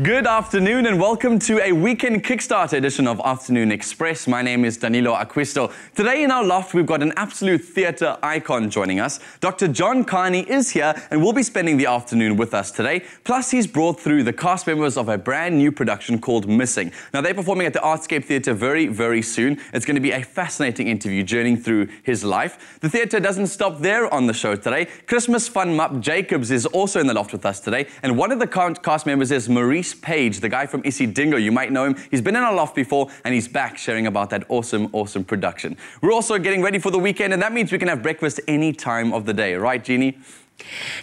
Good afternoon and welcome to a weekend Kickstarter edition of Afternoon Express. My name is Danilo Acquisto. Today in our loft we've got an absolute theatre icon joining us. Dr. John Kani is here and will be spending the afternoon with us today. Plus he's brought through the cast members of a brand new production called Missing. Now they're performing at the Artscape Theatre very soon. It's going to be a fascinating interview journeying through his life. The theatre doesn't stop there on the show today. Krismis van Map Jacobs is also in the loft with us today, and one of the cast members is Maurice Page, the guy from Isidingo. You might know him. He's been in our loft before and he's back sharing about that awesome production. We're also getting ready for the weekend, and that means we can have breakfast any time of the day. Right, Jeannie?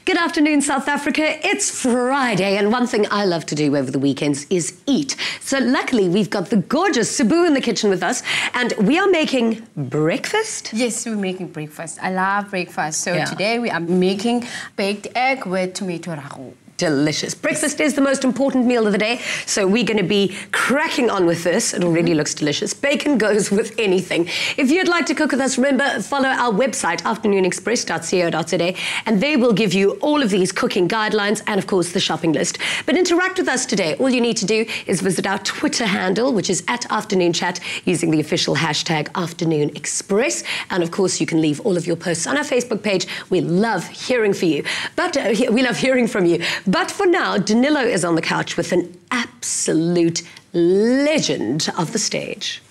Good afternoon, South Africa. It's Friday, and one thing I love to do over the weekends is eat. So luckily, we've got the gorgeous Sabu in the kitchen with us, and we are making breakfast. Yes, we're making breakfast. I love breakfast. So today we are making baked egg with tomato ragu. Delicious. Breakfast is the most important meal of the day, so we're going to be cracking on with this. It already looks delicious. Bacon goes with anything. If you'd like to cook with us, remember, follow our website, afternoonexpress.co.za, and they will give you all of these cooking guidelines and, of course, the shopping list. But interact with us today. All you need to do is visit our Twitter handle, which is @AfternoonChat, using the official hashtag #AfternoonExpress. And, of course, you can leave all of your posts on our Facebook page. We love hearing from you. But for now, Danilo is on the couch with an absolute legend of the stage.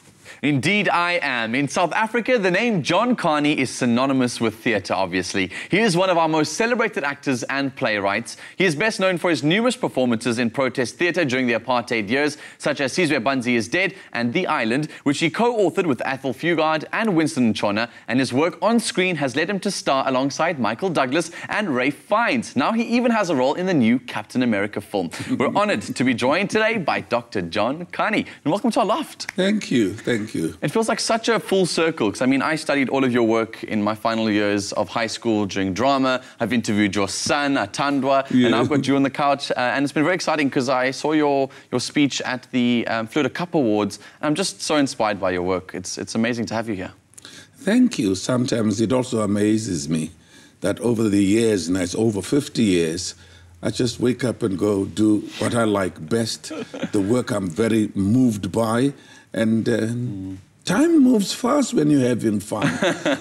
Indeed I am. In South Africa, the name John Kani is synonymous with theatre, obviously. He is one of our most celebrated actors and playwrights. He is best known for his numerous performances in protest theatre during the Apartheid years, such as Sizwe Banzi is Dead and The Island, which he co-authored with Athol Fugard and Winston Chona, and his work on screen has led him to star alongside Michael Douglas and Ralph Fiennes. Now he even has a role in the new Captain America film. We're honoured to be joined today by Dr. John Kani. And welcome to our loft. Thank you. It feels like such a full circle, because I mean, I studied all of your work in my final years of high school during drama. I've interviewed your son, Atandwa, and I've got you on the couch. And it's been very exciting because I saw your speech at the Fleur Cup Awards. And I'm just so inspired by your work. It's amazing to have you here. Thank you. Sometimes it also amazes me that over the years, and it's over 50 years, I just wake up and go do what I like best, the work I'm very moved by. And time moves fast when you're having fun.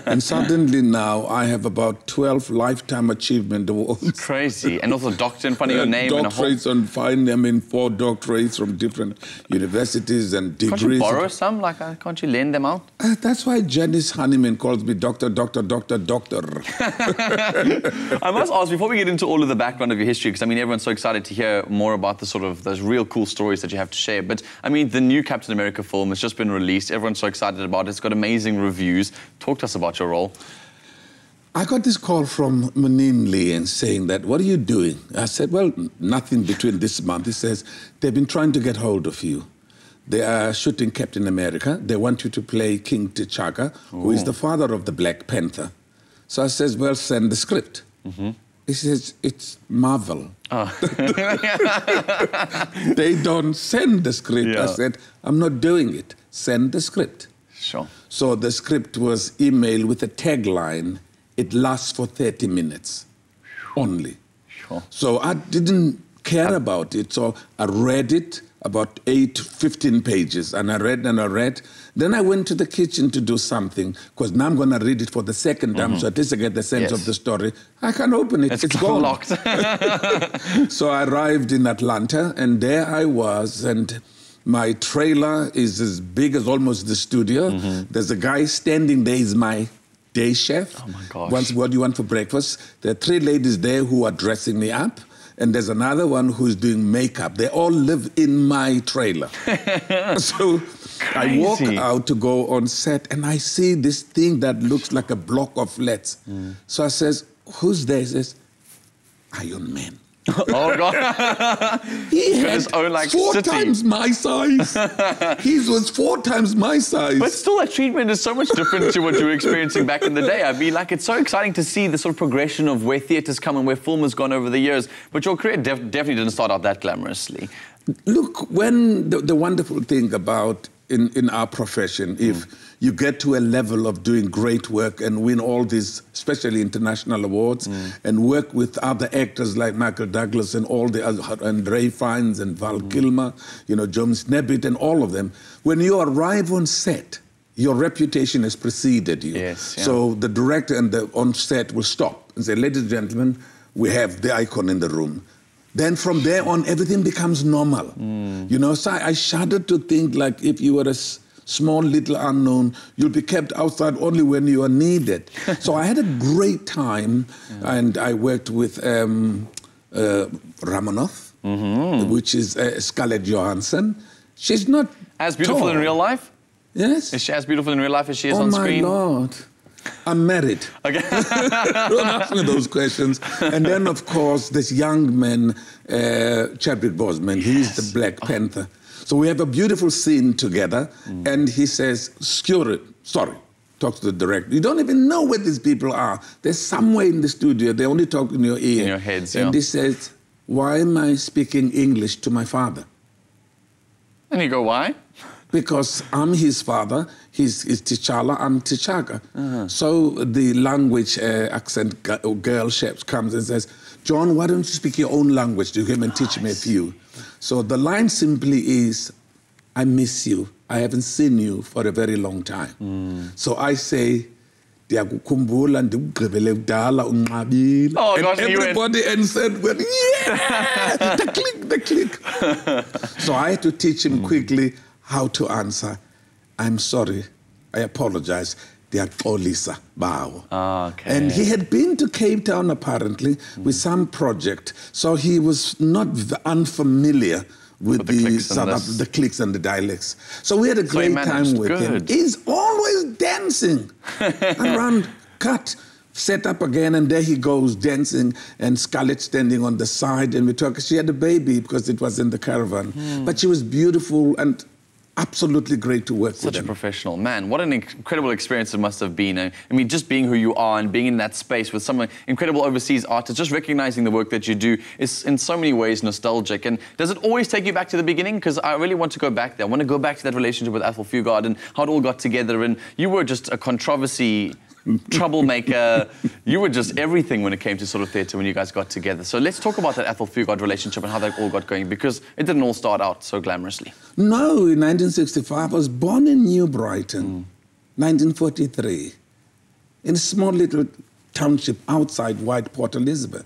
And suddenly now I have about 12 Lifetime Achievement Awards. Crazy. And also doctor in front of your name. Doctorates on fine. I mean, 4 doctorates from different universities and degrees. Can't you borrow some? Like, can't you lend them out? That's why Janice Honeyman calls me doctor. I must ask, before we get into all of the background of your history, because I mean, everyone's so excited to hear more about the sort of those real cool stories that you have to share. But I mean, the new Captain America film has just been released. Everyone's so excited about it. It's got amazing reviews. Talk to us about your role. I got this call from Muninli and saying that, what are you doing? I said, well, nothing between this month. He says, they've been trying to get hold of you. They are shooting Captain America. They want you to play King T'Chaka, who is the father of the Black Panther. So I says, well, send the script. He says, it's Marvel. They don't send the script. I said, I'm not doing it. Send the script. Sure. So the script was emailed with a tagline, it lasts for 30 minutes only. Sure. So I didn't care about it. So I read it, about 15 pages, and I read and I read. Then I went to the kitchen to do something, because now I'm going to read it for the second time, so at least I get the sense of the story. I can't open it. It's gone. Locked. So I arrived in Atlanta, and there I was, and my trailer is as big as almost the studio. There's a guy standing there, he's my day chef. Oh my gosh. Once, what do you want for breakfast? There are 3 ladies there who are dressing me up. And there's another one who's doing makeup. They all live in my trailer. So I walk out to go on set, and I see this thing that looks like a block of flats. So I says, who's there? He says, Iron Man. Oh, God. He had 4 times my size. His was 4 times my size. But still, that treatment is so much different to what you were experiencing back in the day. I mean, like, it's so exciting to see the sort of progression of where theatre's come and where film has gone over the years. But your career definitely didn't start out that glamorously. Look, when the wonderful thing about in our profession, if you get to a level of doing great work and win all these, especially international awards, and work with other actors like Michael Douglas and all the other, and Ray Fiennes and Val Kilmer, you know, James Nebbit and all of them, when you arrive on set, your reputation has preceded you. Yes, yeah. So the director and the on set will stop and say, ladies and gentlemen, we have the icon in the room. Then from there on, everything becomes normal. You know, so I shudder to think, like, if you were a small little unknown, you'll be kept outside only when you are needed. So I had a great time, and I worked with Ramonoff, which is Scarlett Johansson. She's not as beautiful tall. in real life? Yes. Is she as beautiful in real life as she is on screen? Oh, my Lord. I'm married. Okay. Don't ask me those questions. And then, of course, this young man, Chadwick Boseman, he's the Black Panther. So we have a beautiful scene together, and he says, sorry, talks to the director. You don't even know where these people are. They're somewhere in the studio. They only talk in your ear. In your heads, and he says, why am I speaking English to my father? And you go, why? Because I'm his father, he's T'Challa, I'm T'Chaka. So the language accent girl chef comes and says, John, why don't you speak your own language to him and teach me a few? So the line simply is, I miss you. I haven't seen you for a very long time. So I say, and everybody answered, well, yeah, the click. So I had to teach him quickly how to answer, I'm sorry, I apologize, Diakolisa Bao. Okay. And he had been to Cape Town, apparently, with some project, so he was not unfamiliar with the clicks and the dialects. So we had a great time with him. He's always dancing around, cut, set up again, and there he goes dancing, and Scarlett standing on the side, and we talk. She had a baby because it was in the caravan, but she was beautiful and absolutely great to work with. Such a professional man. What an incredible experience it must have been. I mean, just being who you are and being in that space with some incredible overseas artists, just recognizing the work that you do is in so many ways nostalgic. And does it always take you back to the beginning? Because I really want to go back there. I want to go back to that relationship with Athol Fugard and how it all got together. And you were just a controversy troublemaker. You were just everything when it came to sort of theatre when you guys got together. So let's talk about that Athol Fugard relationship and how that all got going, because it didn't all start out so glamorously. No, in 1965, I was born in New Brighton, 1943, in a small little township outside White Port Elizabeth.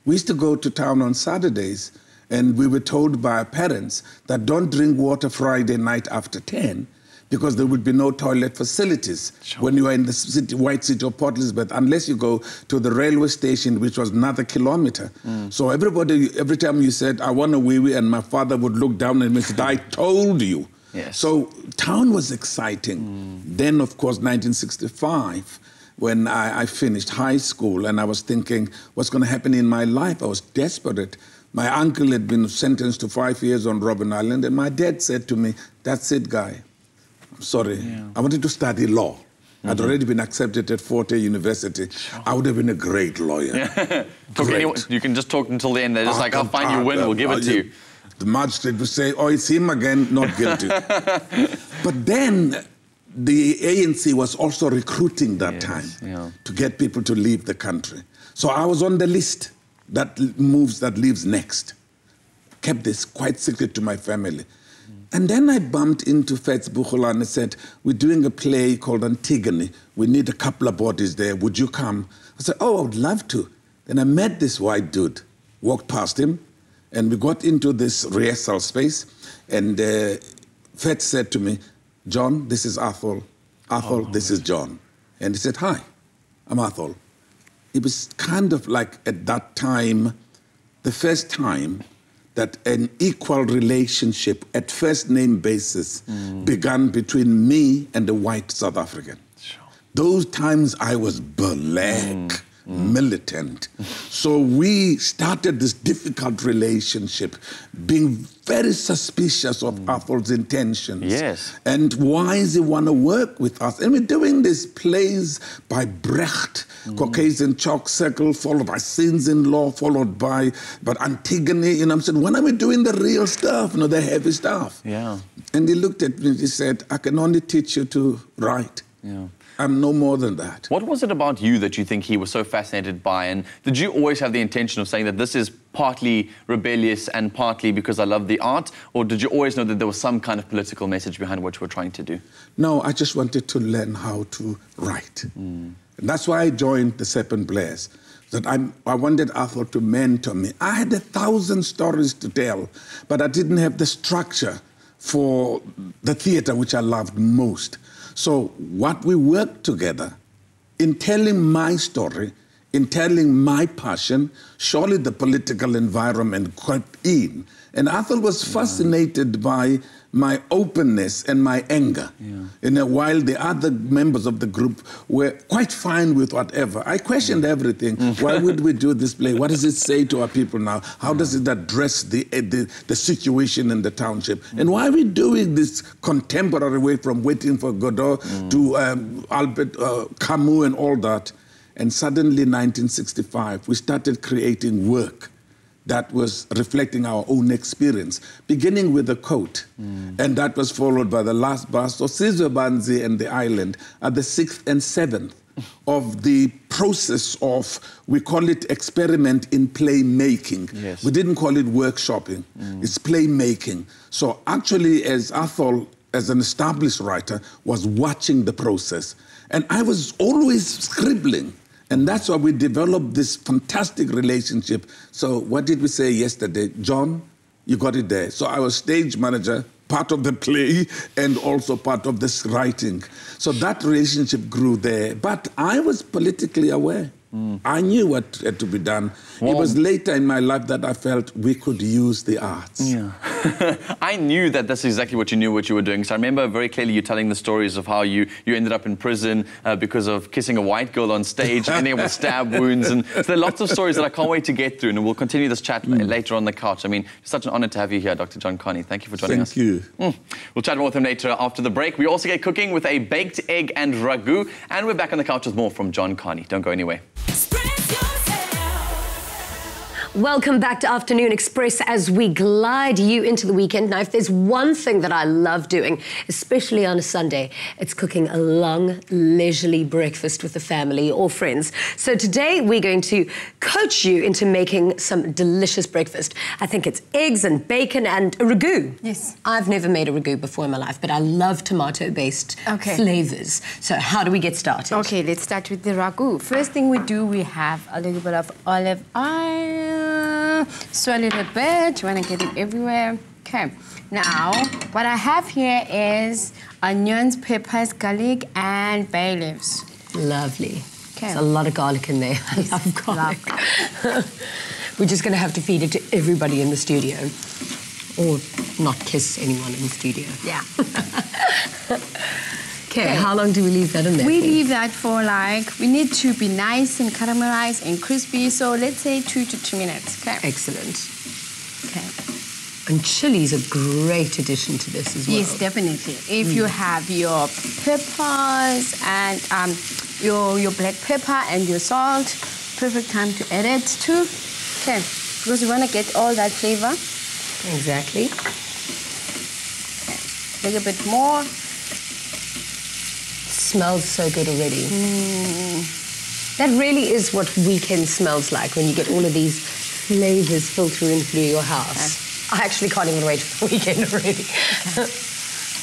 We used to go to town on Saturdays, and we were told by our parents that don't drink water Friday night after 10, because there would be no toilet facilities when you are in the city, white city of Port Elizabeth, unless you go to the railway station, which was another kilometre. So everybody, every time you said, I want a wee-wee, and my father would look down and say, I told you. Yes. So town was exciting. Then, of course, 1965, when I finished high school, and I was thinking, what's going to happen in my life? I was desperate. My uncle had been sentenced to 5 years on Robben Island, and my dad said to me, that's it, guy. Sorry, I wanted to study law. I'd already been accepted at Forte University. I would have been a great lawyer. You can just talk until the end. They're just like, I'll find you a win, we'll give it to you. The magistrate would say, oh, it's him again, not guilty. But then the ANC was also recruiting that time to get people to leave the country. So I was on the list that leaves next. Kept this quite secret to my family. And then I bumped into Fats Buhle and said, we're doing a play called Antigone. We need a couple of bodies there. Would you come? I said, oh, I would love to. Then I met this white dude, walked past him, and we got into this rehearsal space. And Fats said to me, John, this is Athol. Athol, this is John. And he said, hi, I'm Athol. It was kind of like at that time, the first time that an equal relationship at first name basis began between me and a white South African. Those times I was black. militant. So we started this difficult relationship, being very suspicious of Athol's intentions. Yes. And why does he want to work with us? And we're doing these plays by Brecht, Caucasian Chalk Circle, followed by Sins-in-Law, followed by Antigone. And I'm saying, when are we doing the real stuff, the heavy stuff? Yeah. And he looked at me and he said, I can only teach you to write. Yeah. I'm no more than that. What was it about you that you think he was so fascinated by? And did you always have the intention of saying that this is partly rebellious and partly because I love the art? Or did you always know that there was some kind of political message behind what you were trying to do? No, I just wanted to learn how to write. And that's why I joined the Serpent Players. That I wanted Athol to mentor me. I had 1,000 stories to tell, but I didn't have the structure for the theatre, which I loved most. So what we worked together in telling my story, in telling my passion, surely the political environment crept in. And Athol was fascinated by my openness and my anger. While the other members of the group were quite fine with whatever. I questioned everything. Why would we do this play? What does it say to our people now? How does it address the situation in the township? And why are we doing this contemporary way from Waiting for Godot to Albert Camus and all that? And suddenly, 1965, we started creating work that was reflecting our own experience, beginning with the coat. And that was followed by the last bus. So Sizwe Banzi and the island are the 6th and 7th of the process of, we call it experiment in playmaking. Yes. We didn't call it workshopping. It's playmaking. So actually, as Athol, as an established writer, was watching the process. And I was always scribbling. And that's why we developed this fantastic relationship. So what did we say yesterday? John, you got it there. So I was stage manager, part of the play, and also part of this writing. So that relationship grew there. But I was politically aware. I knew what had to be done. It was later in my life that I felt we could use the arts. Yeah. I knew that that's exactly what you knew what you were doing. So I remember very clearly you telling the stories of how you ended up in prison because of kissing a white girl on stage, ending up with stab wounds. And so there are lots of stories that I can't wait to get through. And we'll continue this chat later on the couch. I mean, it's such an honor to have you here, Dr. John Kani. Thank you for joining us. Thank you. We'll chat more with him later after the break. We also get cooking with a baked egg and ragu. And we're back on the couch with more from John Kani. Don't go anywhere. Welcome back to Afternoon Express as we glide you into the weekend. Now, if there's one thing that I love doing, especially on a Sunday, it's cooking a long, leisurely breakfast with the family or friends. So today we're going to coach you into making some delicious breakfast. I think it's eggs and bacon and a ragu. Yes. I've never made a ragu before in my life, but I love tomato-based flavors. So how do we get started? Okay, let's start with the ragu. First thing we do, we have a little bit of olive oil. Swirl it a bit. You want to get it everywhere. Okay. Now, what I have here is onions, peppers, garlic, and bay leaves. Lovely. Okay. There's a lot of garlic in there. I love garlic. We're just going to have to feed it to everybody in the studio. Or not kiss anyone in the studio. Yeah. Okay, how long do we leave that in there? We leave that for we need to be nice and caramelized and crispy, so let's say 2 to 3 minutes, okay? Excellent. Okay. And chili's a great addition to this as well. Yes, definitely. If you have your peppers and your black pepper and your salt, perfect time to add it too. Okay, because you want to get all that flavor. Exactly. Okay. A little bit more. Smells so good already. That really is what weekend smells like, when you get all of these flavors filtering through your house. I actually can't even wait for the weekend already.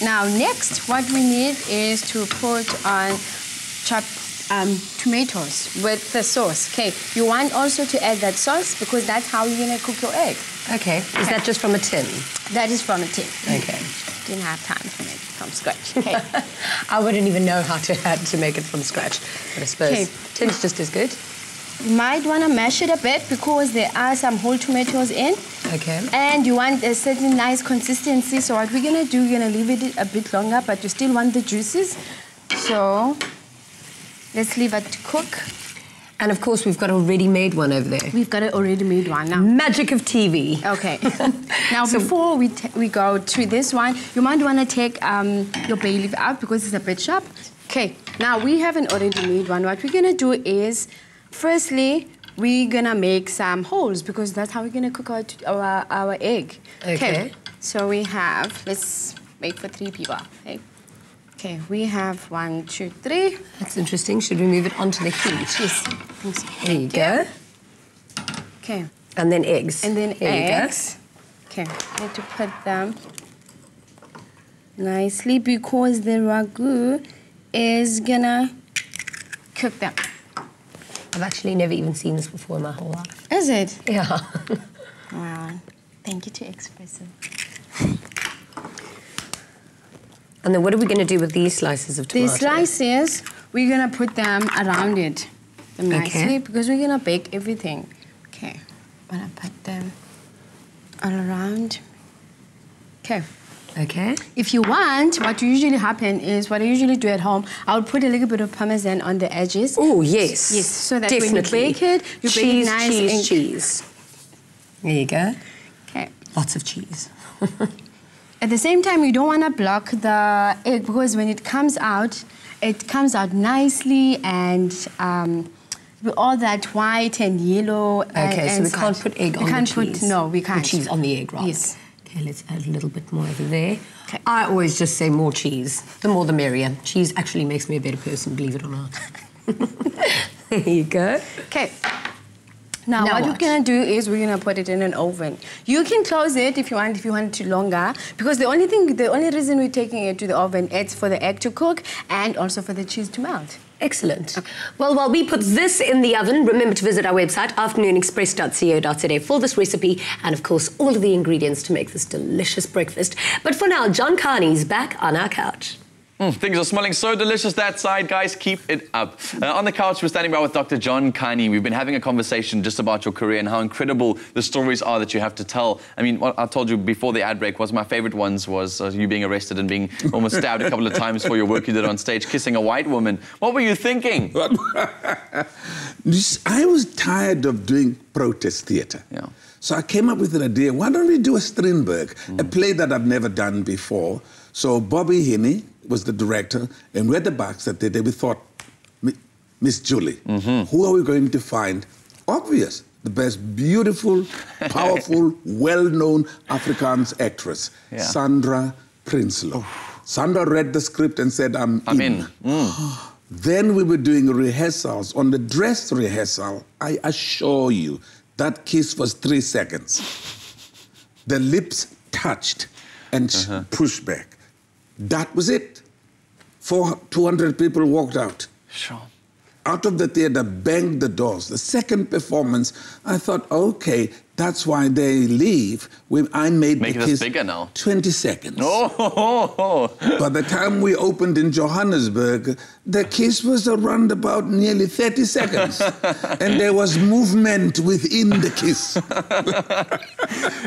Now, next, what we need is to put on chopped tomatoes with the sauce. Okay, you want also to add that sauce because that's how you're going to cook your egg. Okay. Is that just from a tin? That is from a tin. Okay. Didn't have time to make it from scratch. Okay. I wouldn't even know how to make it from scratch, but I suppose tin's just as good. You might want to mash it a bit because there are some whole tomatoes in. Okay. And you want a certain nice consistency. So what we're going to do, we're going to leave it a bit longer, but you still want the juices. So let's leave it to cook. And of course, we've got a ready-made one over there. We've got an already made one now. Magic of TV. Okay. Now, before we go to this one, you might want to take your bay leaf out because it's a bit sharp. Okay. Now, we have an already made one. What we're going to do is, firstly, we're going to make some holes because that's how we're going to cook our egg. Okay. So we have, let's make for 3 people. Okay, we have 1, 2, 3. That's interesting. Should we move it onto the heat? Yes. There you go. Okay. And then eggs. And then there eggs. Okay, I need to put them nicely because the ragu is gonna cook them. I've actually never even seen this before in my whole life. Is it? Yeah. Wow. Thank you to Expresso. And then what are we going to do with these slices of tomato? These slices, we're going to put them around it nicely because we're going to bake everything. Okay, I'm going to put them all around. Okay. Okay. If you want, what usually happen is, what I usually do at home, I would put a little bit of parmesan on the edges. Oh, yes. Yes, so that definitely. when you bake it, you bake it nice cheese. There you go. Okay. Lots of cheese. At the same time, you don't want to block the egg because when it comes out nicely and with all that white and yellow. Okay, so we can't put egg on the cheese. No, we can't. The cheese on the egg, right? Yes. Okay, let's add a little bit more over there. Okay. I always just say more cheese. The more the merrier. Cheese actually makes me a better person, believe it or not. There you go. Okay. Now what we're gonna do is we're gonna put it in an oven. You can close it if you want it to longer, because the only reason we're taking it to the oven is for the egg to cook and also for the cheese to melt. Excellent. Okay. Well, while we put this in the oven, remember to visit our website, afternoonexpress.co.za, for this recipe and, of course, all of the ingredients to make this delicious breakfast. But for now, John Kani's back on our couch. Things are smelling so delicious that side, guys. Keep it up. On the couch, we're standing by with Dr. John Kani. We've been having a conversation just about your career and how incredible the stories are that you have to tell. I mean, what I told you before the ad break was my favorite ones was you being arrested and being almost stabbed a couple of times for your work you did on stage, kissing a white woman. What were you thinking? I was tired of doing protest theatre. Yeah. So I came up with an idea. Why don't we do a Strindberg, a play that I've never done before? So Bobby Hinney was the director, and we're at the back that day we thought, Miss Julie, who are we going to find? Obvious, the best beautiful, powerful, well-known Afrikaans actress, Sandra Prinsloo. Sandra read the script and said, I'm in. Then we were doing rehearsals. On the dress rehearsal, I assure you, that kiss was 3 seconds. The lips touched and pushed back. That was it. 200 people walked out. Sure. Out of the theater, banged the doors. The second performance, I thought, okay, that's why they leave. I made the kiss bigger now. 20 seconds. Oh. By the time we opened in Johannesburg, the kiss was around about nearly 30 seconds. And there was movement within the kiss.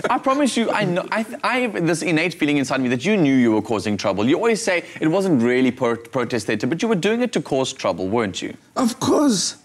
I promise you, I have this innate feeling inside me that you knew you were causing trouble. You always say it wasn't really protest theatre, but you were doing it to cause trouble, weren't you? Of course.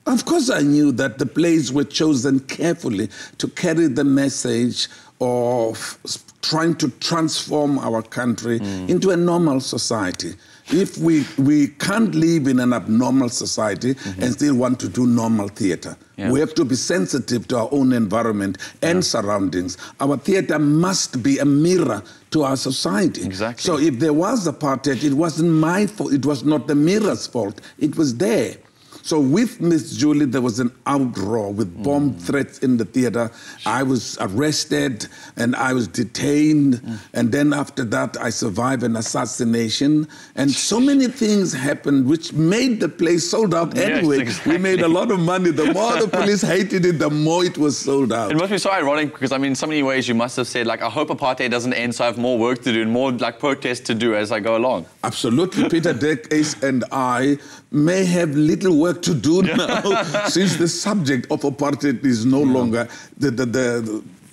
Of course I knew that the plays were chosen carefully to carry the message of trying to transform our country into a normal society. If we can't live in an abnormal society and still want to do normal theatre. Yeah. We have to be sensitive to our own environment and surroundings. Our theatre must be a mirror to our society. Exactly. So if there was apartheid, it wasn't my fault. It was not the mirror's fault. It was there. So with Miss Julie, there was an outroar with bomb threats in the theatre. I was arrested and I was detained. And then after that, I survived an assassination. And so many things happened which made the place sold out anyway. Yes, exactly. We made a lot of money. The more the police hated it, the more it was sold out. It must be so ironic because, I mean, in so many ways you must have said, like, I hope apartheid doesn't end so I have more work to do and more, like, protests to do as I go along. Absolutely. Peter Deck, Ace and I may have little work to do now since the subject of apartheid is no longer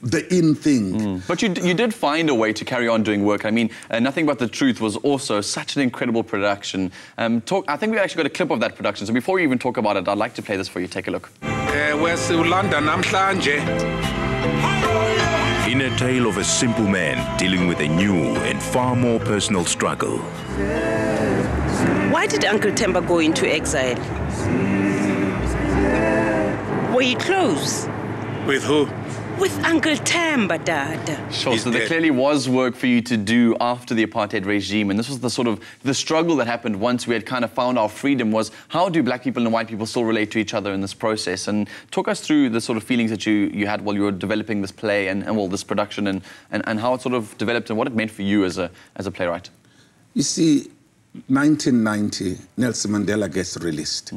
the in thing. But you did find a way to carry on doing work. I mean, Nothing But the Truth was also such an incredible production. I think we actually got a clip of that production. So before we even talk about it, I'd like to play this for you. Take a look. In a tale of a simple man dealing with a new and far more personal struggle. Why did Uncle Temba go into exile? Were you close? With who? With Uncle Temba, Dad. Sure, so there clearly was work for you to do after the apartheid regime, and this was the struggle that happened once we had kind of found our freedom, was how do black people and white people still relate to each other in this process? And talk us through the sort of feelings that you had while you were developing this play and this production, and how it sort of developed and what it meant for you as a playwright. You see, 1990, Nelson Mandela gets released.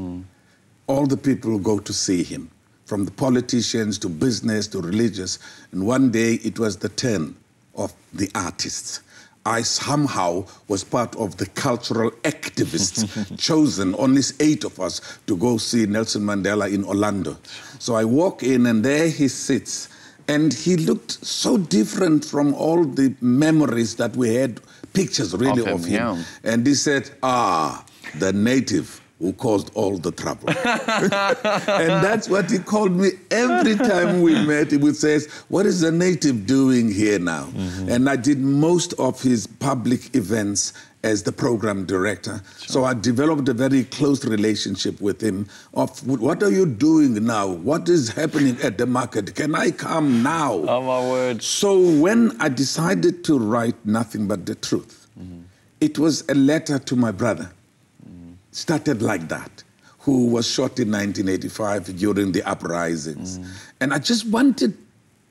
All the people go to see him, from the politicians to business to religious. And one day it was the turn of the artists. I somehow was part of the cultural activists chosen, only 8 of us, to go see Nelson Mandela in Orlando. So I walk in and there he sits. And he looked so different from all the memories that we had, pictures really of him. Yeah. And he said, the native who caused all the trouble. And that's what he called me every time we met. He would say, what is the native doing here now? And I did most of his public events as the program director. Sure. So I developed a very close relationship with him of, what are you doing now? What is happening at the market? Can I come now? Oh, my word. So when I decided to write Nothing But the Truth, it was a letter to my brother. Started like that, who was shot in 1985 during the uprisings. And I just wanted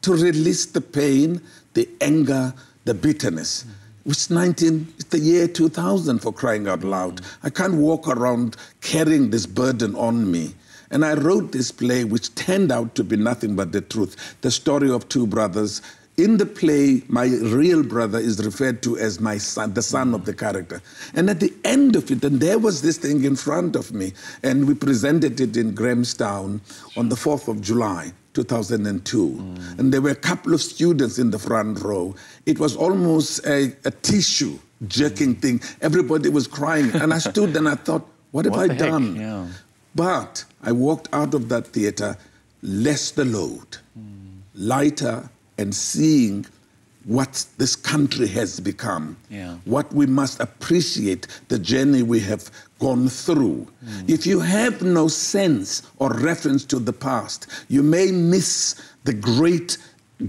to release the pain, the anger, the bitterness. It's the year 2000, for crying out loud. I can't walk around carrying this burden on me. And I wrote this play, which turned out to be Nothing But the Truth, the story of 2 brothers. In the play, my real brother is referred to as my son, the son of the character. And at the end of it, and there was this thing in front of me, and we presented it in Grahamstown on the 4th of July, 2002. And there were a couple of students in the front row. It was almost a tissue jerking thing. Everybody was crying. And I stood and I thought, what have I done? Yeah. But I walked out of that theater less the load, lighter, and seeing what this country has become, what we must appreciate, the journey we have gone through. If you have no sense or reference to the past, you may miss the great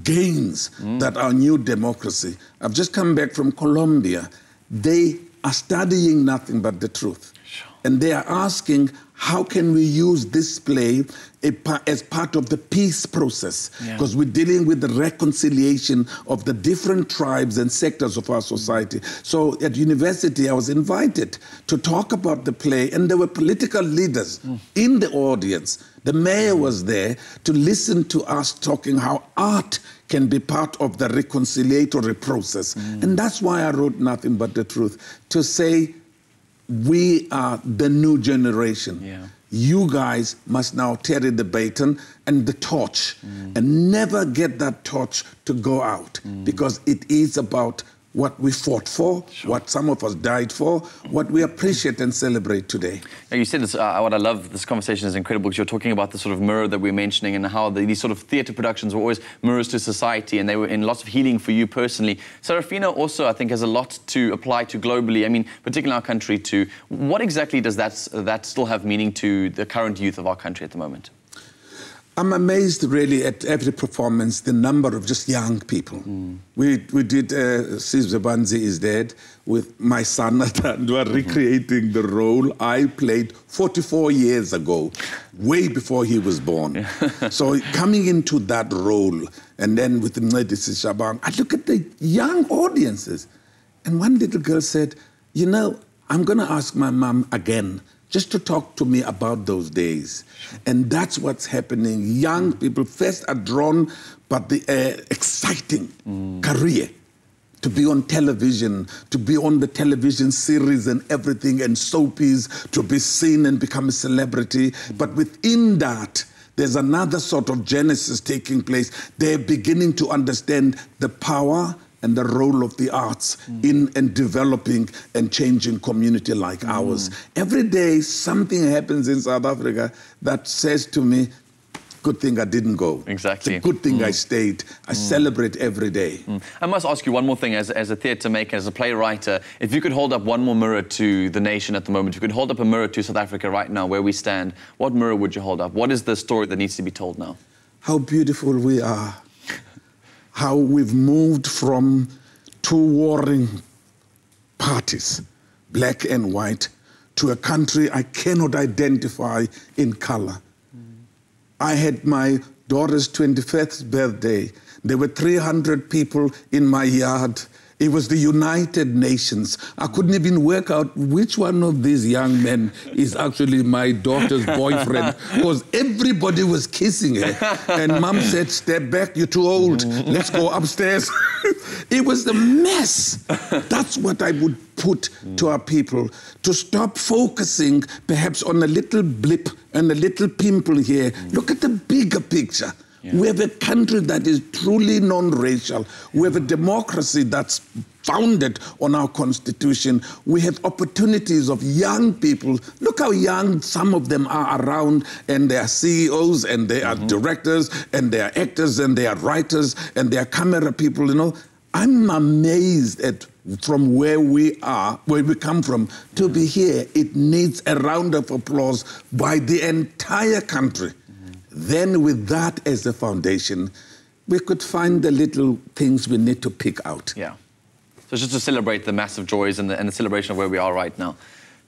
gains that our new democracy. I've just come back from Colombia. They are studying Nothing But the Truth. And they are asking, how can we use this play as part of the peace process? Because we're dealing with the reconciliation of the different tribes and sectors of our society. So at university, I was invited to talk about the play, and there were political leaders in the audience. The mayor was there to listen to us talking how art can be part of the reconciliatory process. And that's why I wrote Nothing But the Truth, to say, we are the new generation. You guys must now carry the baton and the torch, and never get that torch to go out, because it is about what we fought for, what some of us died for, what we appreciate and celebrate today. Now, you said this, what I love, this conversation is incredible, because you're talking about the sort of mirror that we're mentioning, and how these sort of theatre productions were always mirrors to society, and they were in lots of healing for you personally. Sarafina also, I think, has a lot to apply to globally, I mean, particularly in our country too. What exactly does that still have meaning to the current youth of our country at the moment? I'm amazed, really, at every performance, the number of just young people. We did Sizwe Banzi Is Dead with my son Atandwa recreating the role I played 44 years ago, way before he was born. So coming into that role, and then with Mncedisi Shabang, I look at the young audiences. And one little girl said, you know, I'm going to ask my mom again just to talk to me about those days. And that's what's happening. Young people first are drawn by the exciting career, to be on television, to be on the television series and everything, and soapies, to be seen and become a celebrity. But within that, there's another sort of genesis taking place. They're beginning to understand the power and the role of the arts in and developing and changing community like ours. Every day something happens in South Africa that says to me, good thing I didn't go. Exactly. It's a good thing I stayed. I celebrate every day. I must ask you one more thing as a theatre maker, as a playwright. If you could hold up one more mirror to the nation at the moment, if you could hold up a mirror to South Africa right now, where we stand, what mirror would you hold up? What is the story that needs to be told now? How beautiful we are. How we've moved from two warring parties, black and white, to a country I cannot identify in color. I had my daughter's 25th birthday. There were 300 people in my yard. It was the United Nations. I couldn't even work out which one of these young men is actually my daughter's boyfriend, because everybody was kissing her. And Mom said, step back, you're too old. Let's go upstairs. It was a mess. That's what I would put to our people, to stop focusing perhaps on a little blip and a little pimple here. Look at the bigger picture. We have a country that is truly non-racial. We have a democracy that's founded on our constitution. We have opportunities of young people. Look how young some of them are around, and they are CEOs, and they are directors, and they are actors, and they are writers, and they are camera people, you know. I'm amazed at from where we are, where we come from, to be here. It needs a round of applause by the entire country. Then with that as a foundation, we could find the little things we need to pick out. Yeah. So just to celebrate the massive joys and the celebration of where we are right now.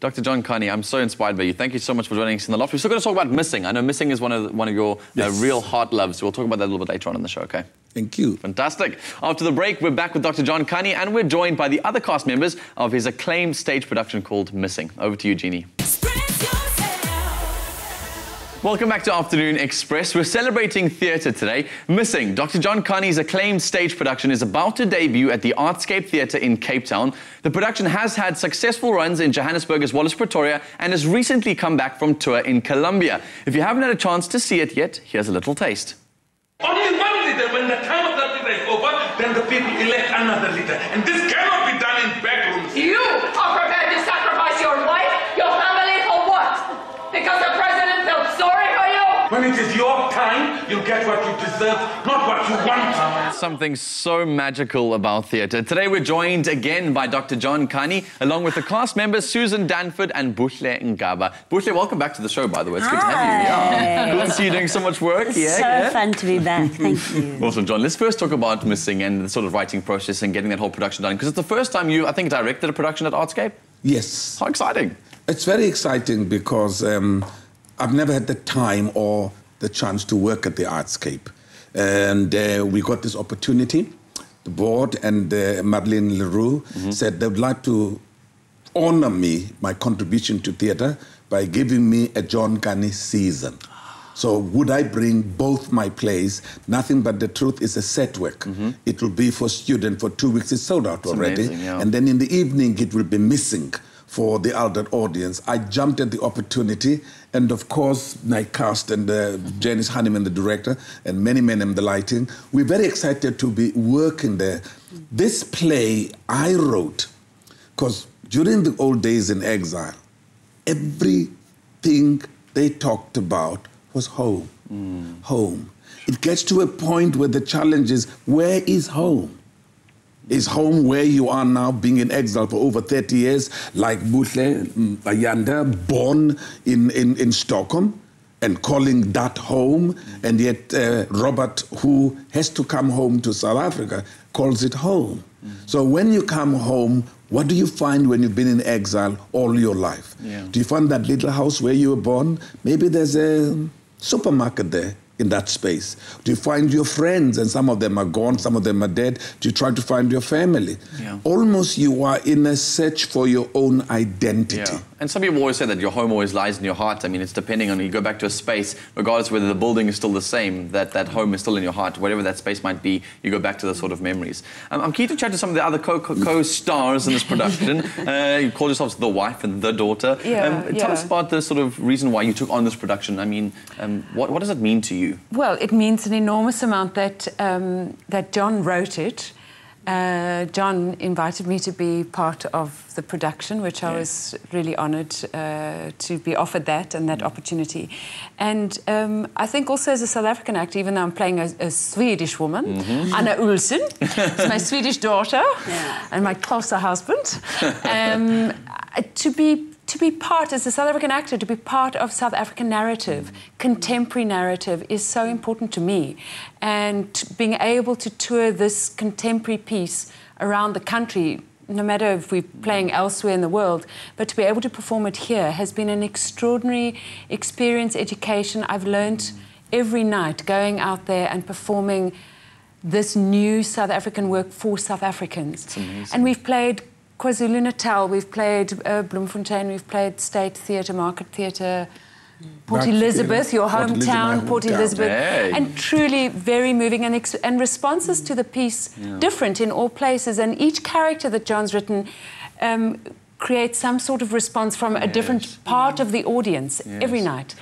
Dr. John Kani, I'm so inspired by you. Thank you so much for joining us in the loft. We're still going to talk about missing. I know missing is one of your real heart loves. We'll talk about that a little bit later on in the show, okay? Thank you. Fantastic. After the break, we're back with Dr. John Kani, and we're joined by the other cast members of his acclaimed stage production called Missing. Over to you, Jeannie. Welcome back to Afternoon Express. We're celebrating theatre today. Missing, Dr. John Kani's acclaimed stage production is about to debut at the Artscape Theatre in Cape Town. The production has had successful runs in Johannesburg as well as Pretoria and has recently come back from tour in Colombia. If you haven't had a chance to see it yet, here's a little taste. Only one leader. When the time of that leader is over, then the people elect another leader. And this cannot be done in back rooms. You are prepared to sacrifice your wife, your family for what? Because the president felt sorry for you? When it is your time, you get what you deserve, not what you want. Something so magical about theatre. Today we're joined again by Dr. John Kani, along with the cast members Susan Danford and Buhle Ngaba. Buhle, welcome back to the show, by the way. It's good to have you. Yeah. Good to see you doing so much work. So fun to be back. Thank you. Awesome, John. Let's first talk about Missing and the sort of writing process and getting that whole production done. Because it's the first time you, I think, directed a production at Artscape? Yes. How exciting. It's very exciting because I've never had the time or the chance to work at the Artscape. And we got this opportunity. The board and Madeleine Leroux said they would like to honor me, my contribution to theatre, by giving me a John Kani season. So would I bring both my plays? Nothing But the Truth is a set work. It will be for students for 2 weeks. It's sold out already. Amazing, yeah. And then in the evening, it will be Missing for the elder audience. I jumped at the opportunity, and of course, my cast and Janice Hanneman, the director, and many men in the lighting, we're very excited to be working there. This play I wrote, because during the old days in exile, everything they talked about was home, home. It gets to a point where the challenge is, where is home? Is home where you are now, being in exile for over 30 years, like Buhle Bayanda, born in Stockholm, and calling that home, and yet Robert, who has to come home to South Africa, calls it home. So when you come home, what do you find when you've been in exile all your life? Do you find that little house where you were born? Maybe there's a supermarket there in that space. Do you find your friends, and some of them are gone, some of them are dead? Do you try to find your family? Almost you are in a search for your own identity. And some people always say that your home always lies in your heart. I mean, it's depending on, you go back to a space, regardless of whether the building is still the same, that home is still in your heart. Whatever that space might be, you go back to those sort of memories. I'm keen to chat to some of the other co-stars in this production. You call yourselves the wife and the daughter. Tell us about the sort of reason why you took on this production. I mean, what does it mean to you? Well, it means an enormous amount that, that John wrote it. John invited me to be part of the production, which I was really honoured to be offered that and that opportunity. And I think also as a South African actor, even though I'm playing a Swedish woman, Anna Olsen, it's my Swedish daughter and my Xhosa husband, to be part, as a South African actor, to be part of South African narrative, contemporary narrative, is so important to me. And being able to tour this contemporary piece around the country, no matter if we're playing elsewhere in the world, but to be able to perform it here has been an extraordinary experience, education. I've learned every night going out there and performing this new South African work for South Africans. It's amazing. And we've played KwaZulu-Natal, we've played Bloemfontein, we've played State Theatre, Market Theatre, Port Elizabeth, your hometown, Port Elizabeth, and truly very moving, and responses to the piece different in all places, and each character that John's written creates some sort of response from a different part of the audience every night.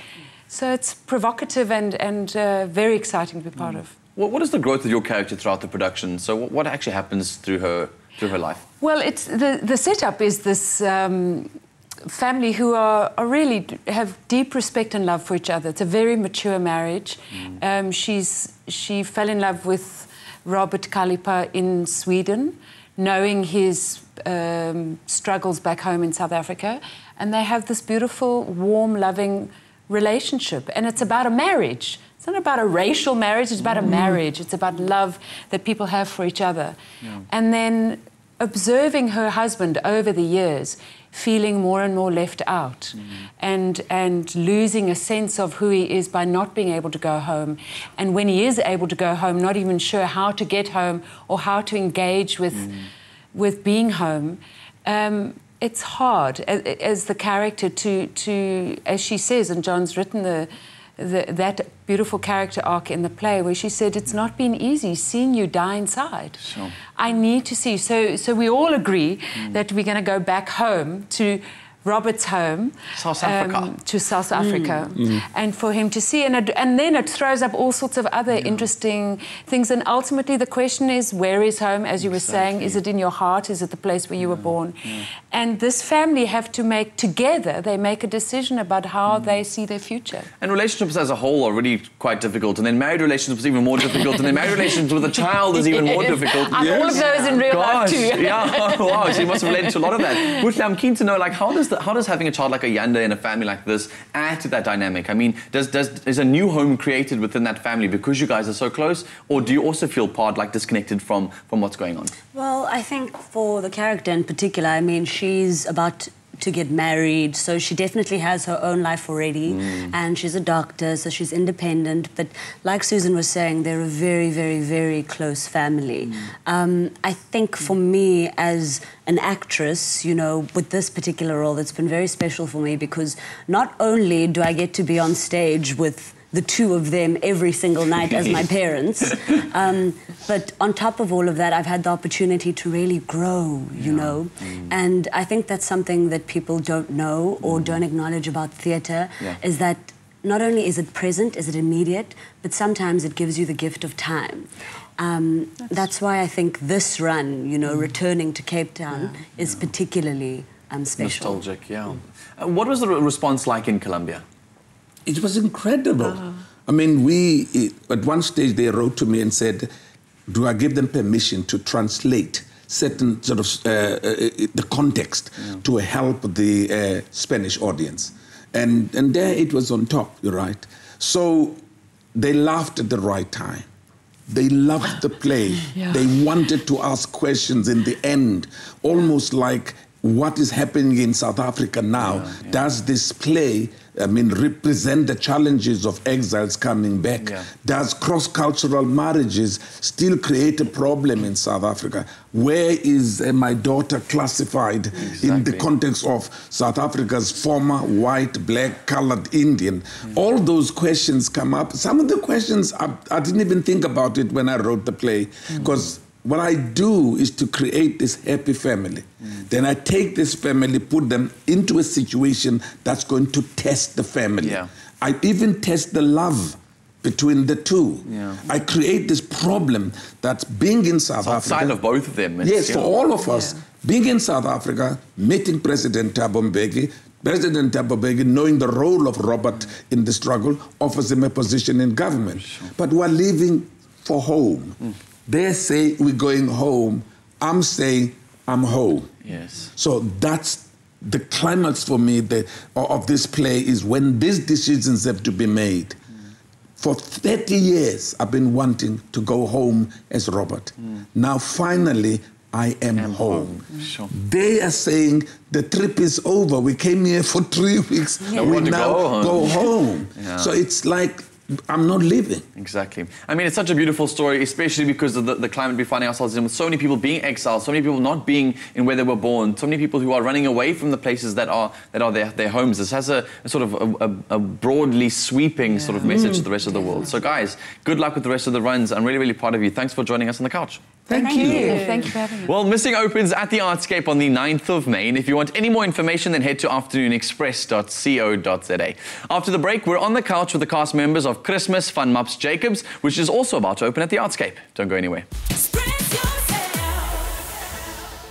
So it's provocative and very exciting to be part of. What is the growth of your character throughout the production? So what actually happens through her life? Well, it's the setup is this family who are really have deep respect and love for each other. It's a very mature marriage. She fell in love with Robert Kalipa in Sweden, knowing his struggles back home in South Africa, and they have this beautiful, warm, loving relationship. And it's about a marriage. It's not about a racial marriage, it's about a marriage. It's about love that people have for each other. And then observing her husband over the years, feeling more and more left out and losing a sense of who he is by not being able to go home. And when he is able to go home, not even sure how to get home or how to engage with being home. It's hard as the character to, as she says, and John's written that beautiful character arc in the play where she said, it's not been easy seeing you die inside. Sure. I need to see. So we all agree that we're going to go back home to Robert's home, South Africa. To South Africa, and for him to see, and then it throws up all sorts of other interesting things. And ultimately, the question is, where is home? As you were saying, is it in your heart? Is it the place where you were born? And this family have to make together. They make a decision about how they see their future. And relationships as a whole are really quite difficult. And then married relationships even more difficult. And then married relationships with a child is even more difficult. And all of those in real life too. Wow. So you must have related to a lot of that. Buhle, I'm keen to know, like, how does having a child like Ayanda in a family like this add to that dynamic? I mean, is a new home created within that family because you guys are so close, or do you also feel disconnected from what's going on? Well, I think for the character in particular, I mean, she's about to get married, so she definitely has her own life already, and she's a doctor, so she's independent. But like Susan was saying, they're a very, very, very close family. I think for me as an actress, you know, with this particular role, it's been very special for me because not only do I get to be on stage with the two of them every single night as my parents. But on top of all of that, I've had the opportunity to really grow, you know. And I think that's something that people don't know or don't acknowledge about theatre, is that not only is it present, is it immediate, but sometimes it gives you the gift of time. That's why I think this run, you know, returning to Cape Town is particularly special. Nostalgic, what was the response like in Colombia? It was incredible. I mean, at one stage they wrote to me and said, do I give them permission to translate certain sort of the context to help the Spanish audience? And there it was on top, you're right. So they laughed at the right time. They loved the play. They wanted to ask questions in the end, almost like what is happening in South Africa now. Does this play, represent the challenges of exiles coming back? Does cross-cultural marriages still create a problem in South Africa? Where is my daughter classified in the context of South Africa's former white, black, colored Indian? All those questions come up. Some of the questions, I didn't even think about it when I wrote the play, because what I do is to create this happy family. Then I take this family, put them into a situation that's going to test the family. I even test the love between the two. I create this problem that's being in South Africa. Outside of both of them. Yes, for all of us. Being in South Africa, meeting President Thabo Mbeki, President Thabo Mbeki, knowing the role of Robert in the struggle, offers him a position in government. But we're leaving for home. They say we're going home. I'm saying I'm home. Yes. So that's the climax for me of this play, is when these decisions have to be made. For 30 years, I've been wanting to go home as Robert. Now, finally, I am home. Sure. They are saying the trip is over. We came here for 3 weeks. We now go home. So it's like, I'm not leaving. Exactly. I mean, it's such a beautiful story, especially because of the climate we're finding ourselves in, with so many people being exiled, so many people not being in where they were born, so many people who are running away from the places that are their homes. This has a sort of a broadly sweeping sort of message to the rest of the world. So guys, good luck with the rest of the runs. I'm really, really proud of you. Thanks for joining us on the couch. Thank you. Thank you for having me. Well, Missing opens at the Artscape on the 9th of May. And if you want any more information, then head to afternoonexpress.co.za. After the break, we're on the couch with the cast members of Krismis van Map Jacobs, which is also about to open at the Artscape. Don't go anywhere.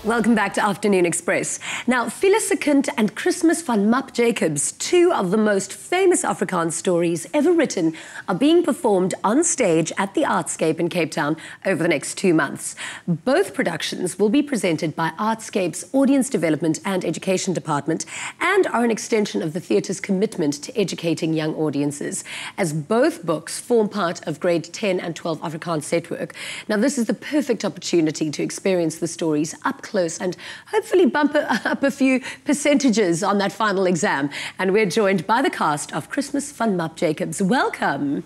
Welcome back to Afternoon Express. Now, Phyllis Sekund and Krismis van Map Jacobs, two of the most famous Afrikaans stories ever written, are being performed on stage at the Artscape in Cape Town over the next 2 months. Both productions will be presented by Artscape's Audience Development and Education Department and are an extension of the theatre's commitment to educating young audiences, as both books form part of grade 10 and 12 Afrikaans setwork. Now, this is the perfect opportunity to experience the stories up close and hopefully bump up a few percentages on that final exam. And we're joined by the cast of Krismis van Map Jacobs. Welcome.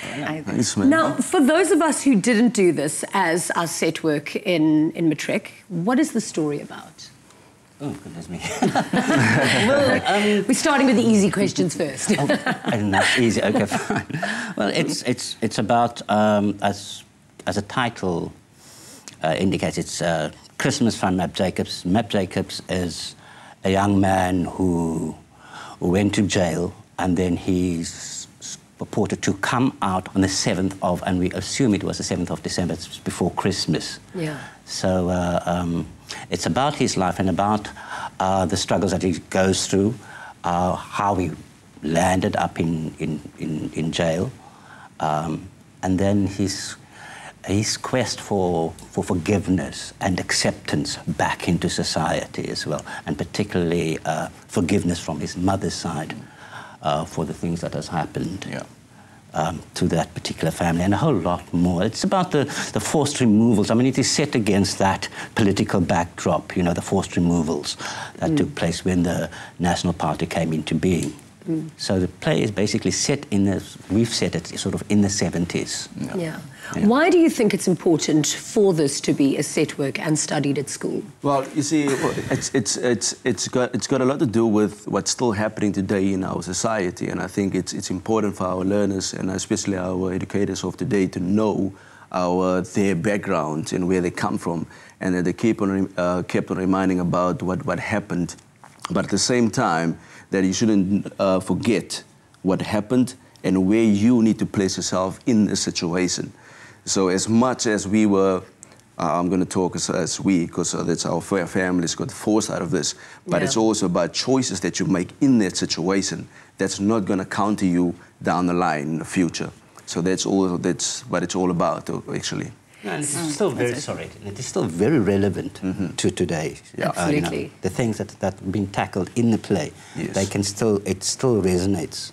Thanks, man. Now, for those of us who didn't do this as our set work in Matric, what is the story about? Oh, goodness me. Well, we're starting with the easy questions first. And that's easy. Okay, fine. Well, it's about, as a title indicates, it's Krismis van Map Jacobs. Map Jacobs is a young man who went to jail, and then he's purported to come out on the 7th of, and we assume it was the 7th of December, it's before Christmas. Yeah. So it's about his life and about the struggles that he goes through, how he landed up in jail, and then his quest for forgiveness and acceptance back into society as well, and particularly forgiveness from his mother's side for the things that has happened to that particular family, and a whole lot more. It's about the forced removals. I mean, it is set against that political backdrop, you know, the forced removals that took place when the National Party came into being. So the play is basically set we've set it sort of in the 70s. Yeah. Why do you think it's important for this to be a set work and studied at school? Well, you see, it's got a lot to do with what's still happening today in our society, and I think it's important for our learners and especially our educators of today to know their background and where they come from, and that they kept on reminding about what happened, but at the same time that you shouldn't forget what happened and where you need to place yourself in the situation. So as much as we were, I'm going to talk as we, because that's our family's got the foresight of this, but it's also about choices that you make in that situation that's not going to counter you down the line in the future. So that's what it's all about, actually. And it's still very it is still very relevant to today. Absolutely. You know, the things that have been tackled in the play, it still resonates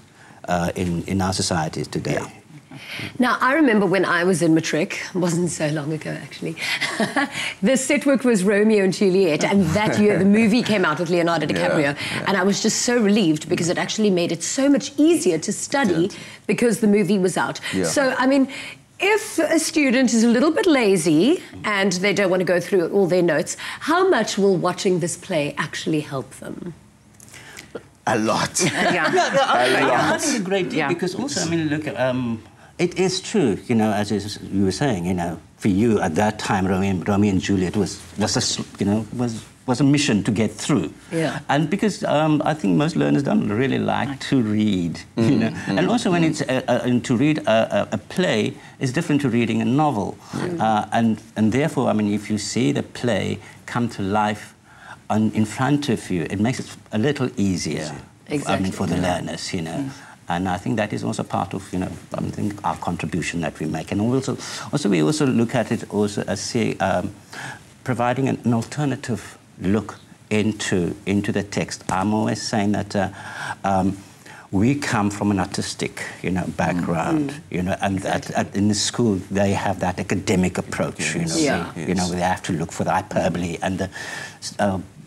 in our societies today. Now, I remember when I was in matric, wasn't so long ago actually, the set work was Romeo and Juliet, and that year the movie came out with Leonardo DiCaprio, and I was just so relieved because it actually made it so much easier to study because the movie was out. So, I mean, if a student is a little bit lazy and they don't want to go through all their notes, how much will watching this play actually help them? A lot. I think a great deal, because also, I mean, look, it is true, you know, as you were saying, you know, for you at that time, Romeo and Juliet was a mission to get through. And because I think most learners don't really like to read, you know. And also when it's to read a play is different to reading a novel. And therefore, I mean, if you see the play come to life in front of you, it makes it a little easier for the learners, you know. And I think that is also part of, you know, I think our contribution that we make. And we also look at it also as providing an alternative look into the text. I'm always saying that we come from an artistic, you know, background, you know, and in the school they have that academic approach, you know. You know, they have to look for the hyperbole and the,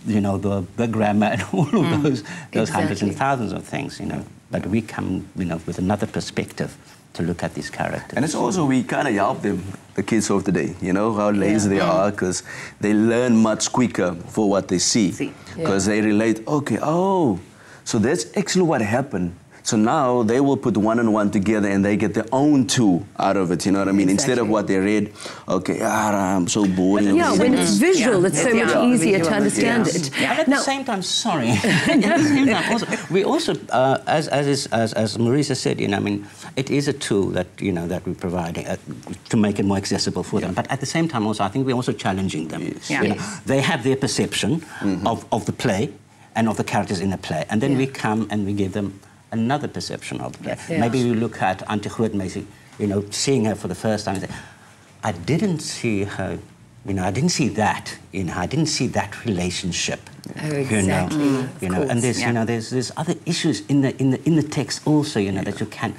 you know, the grammar and all of those hundreds and thousands of things, you know. But we come, you know, with another perspective to look at these characters. And it's also, we kind of help them, the kids of today, you know, how lazy they are, because they learn much quicker for what they see. Because they relate, okay, oh, so that's actually what happened. So now they will put one and one together and they get their own two out of it, you know what I mean? Instead of what they read, okay, I'm so bored. Yeah, when it's visual, it's so much easier to understand it. And at the same time, sorry, at the same time, also, we also, as Marisa said, you know, I mean, it is a tool that, you know, that we're providing to make it more accessible for them. But at the same time, also, I think we're also challenging them. You know, they have their perception of the play and of the characters in the play, and then we come and we give them another perception of the play. Maybe we look at Untitled Chapter, you know, seeing her for the first time and say, I didn't see her, you know, I didn't see that in her, I didn't see that relationship. You know, and there's you know there's other issues in the text also, you know, that you can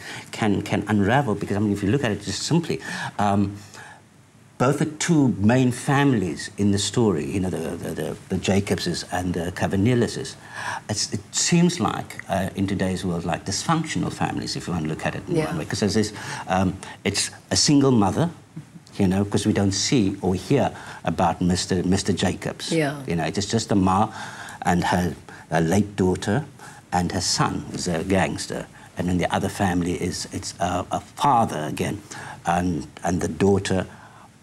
unravel, because I mean, if you look at it just simply, both the two main families in the story, you know, the Jacobses and the Cavanillises, it seems like in today's world like dysfunctional families, if you want to look at it in one way, because there's this, it's a single mother, you know, because we don't see or hear about Mr. Jacobs. You know, it is just a ma and her late daughter and her son is a gangster, and then the other family it's a father again, and the daughter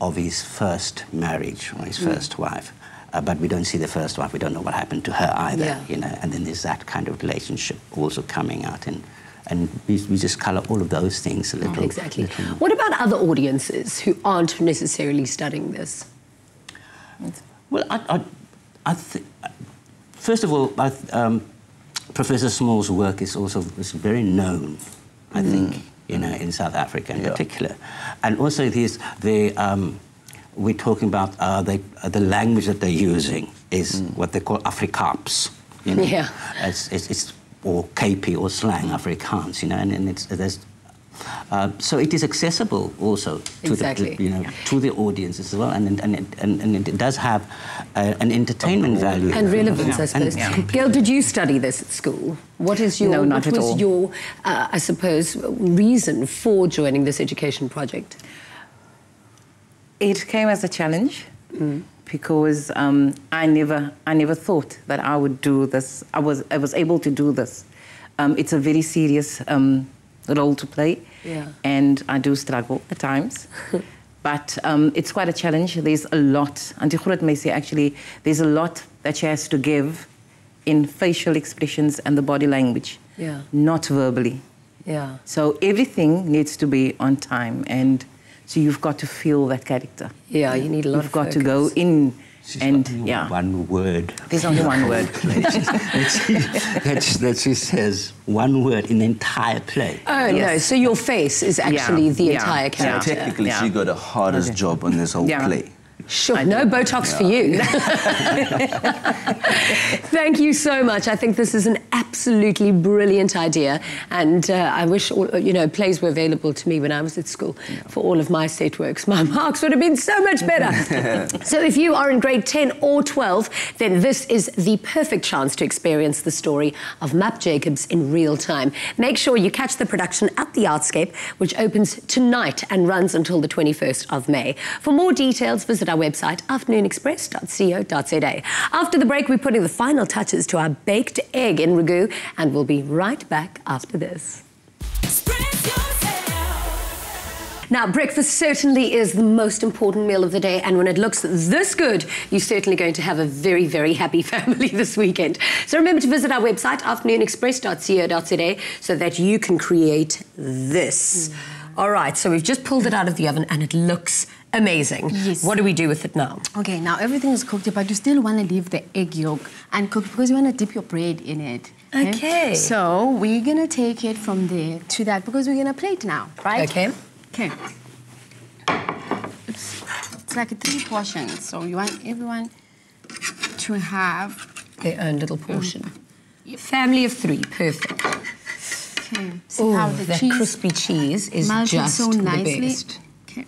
of his first marriage, or his first wife. But we don't see the first wife, we don't know what happened to her either, you know, and then there's that kind of relationship also coming out, and we just colour all of those things a little. Exactly. What about other audiences who aren't necessarily studying this? Well, first of all, Professor Small's work is also very known, I think, you know, in South Africa in particular. And also we're talking about the language that they're using is what they call Afrikaans, you know. It's or KP or slang Afrikaans, you know, and there's so it is accessible also to the, you know, to the audience as well, and it does have an entertainment value and relevance, I suppose. Gail, did you study this at school? What is your what was your I suppose reason for joining this education project? It came as a challenge because I never thought that I would do this. I was able to do this. It's a very serious role to play, and I do struggle at times. But it's quite a challenge. There's a lot. Auntie Groot may say, actually, there's a lot that she has to give in facial expressions and the body language, not verbally. So everything needs to be on time, and so you've got to feel that character. You need a lot of focus. You've got to go in. She's got one word. There's only one word. that she says one word in the entire play. Oh, no, so your face is actually the entire character. Technically, she got the hardest job on this whole play. Sure, no Botox for you. Thank you so much. I think this is an absolutely brilliant idea, and I wish, plays were available to me when I was at school for all of my set works. My marks would have been so much better. So if you are in grade 10 or 12, then this is the perfect chance to experience the story of Map Jacobs in real time. Make sure you catch the production at the Artscape, which opens tonight and runs until the 21st of May. For more details, visit our website, afternoonexpress.co.za. After the break, we're putting the final touches to our baked egg in ragu, and we'll be right back after this. Now, breakfast certainly is the most important meal of the day, and when it looks this good, you're certainly going to have a very, very happy family this weekend. So remember to visit our website, afternoonexpress.co.za, so that you can create this. All right, so we've just pulled it out of the oven, and it looks amazing. Yes. What do we do with it now? Okay, now everything is cooked, but you still want to leave the egg yolk uncooked because you want to dip your bread in it. Okay. So we're going to take it from there to that because we're going to plate now, right? Okay. Okay. It's like 3 portions, so you want everyone to have their own little portion. Family of 3, perfect. Okay. See how the that cheese crispy cheese is just so nicely. the best. Okay.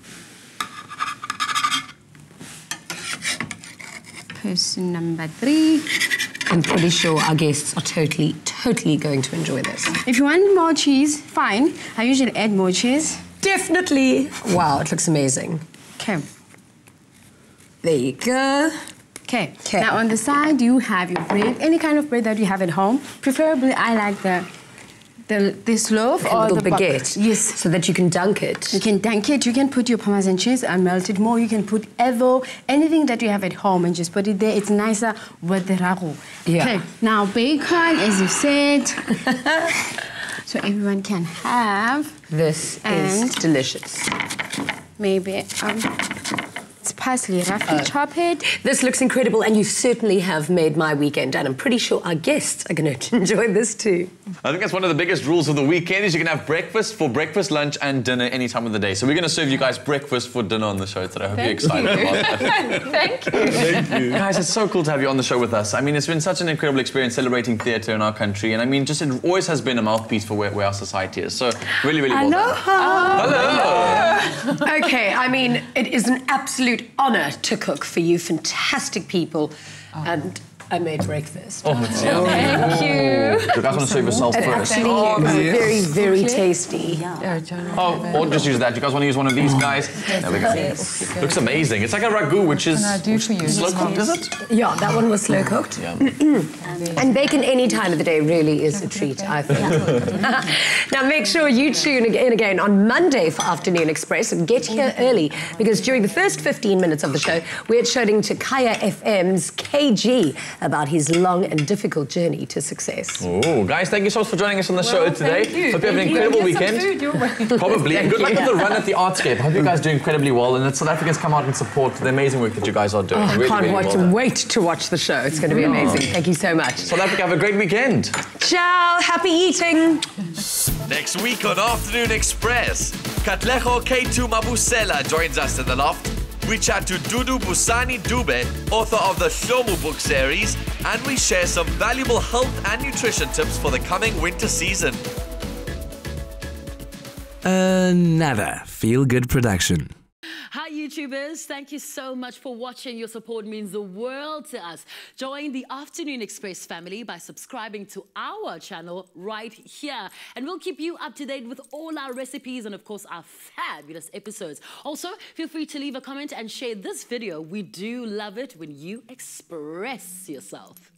Person number 3. I'm pretty sure our guests are totally going to enjoy this. If you want more cheese, fine. I usually add more cheese. Definitely. Wow, it looks amazing. Okay. There you go. Okay. Now on the side you have your bread, any kind of bread that you have at home. Preferably I like this loaf like or a little the baguette. Yes. So that you can dunk it. You can dunk it. You can put your Parmesan cheese and melt it more. You can put evo, anything that you have at home and just put it there. It's nicer with the ragu. Yeah. Okay. Now bacon, as you said. So everyone can have. This is delicious. Maybe it's parsley, roughly chop it. This looks incredible, and you certainly have made my weekend, and I'm pretty sure our guests are going to enjoy this too. I think that's one of the biggest rules of the weekend is you can have breakfast for breakfast, lunch and dinner any time of the day. So we're going to serve you guys breakfast for dinner on the show today. I hope you're excited about that. Thank you. Thank you. Guys, it's so cool to have you on the show with us. I mean, it's been such an incredible experience celebrating theatre in our country, and I mean, just it always has been a mouthpiece for where our society is. So really, really well done. Hello. Okay, I mean, it is an absolute honour to cook for you fantastic people, and I made breakfast. Oh, it's yummy. Thank you. You guys want to serve yourself first? Actually, very, very tasty. Or just use that. You guys want to use one of these guys? There we go. Looks amazing. It's like a ragu, which is slow cooked, is it? Yeah, that one was slow cooked. And bacon any time of the day really is a treat, I think. Now make sure you tune in again on Monday for Afternoon Express and get here early, because during the first 15 minutes of the show, we're chatting to Kaya FM's KG about his long and difficult journey to success. Oh, guys, thank you so much for joining us on the show today. Hope you have an incredible weekend. Probably. And good luck with the run at the Artscape. I hope you guys do incredibly well, and that South Africans come out and support the amazing work that you guys are doing. I can't wait to watch the show. It's going to be amazing. Thank you so much. South Africa, have a great weekend. Ciao. Happy eating. Next week on Afternoon Express, Katlego K2 Mabusela joins us in the loft. We chat to Dudu Busani Dube, author of the Shomu book series, and we share some valuable health and nutrition tips for the coming winter season. Another feel-good production. Hi YouTubers, thank you so much for watching. Your support means the world to us. Join the Afternoon Express family by subscribing to our channel right here. And we'll keep you up to date with all our recipes and of course our fabulous episodes. Also, feel free to leave a comment and share this video. We do love it when you express yourself.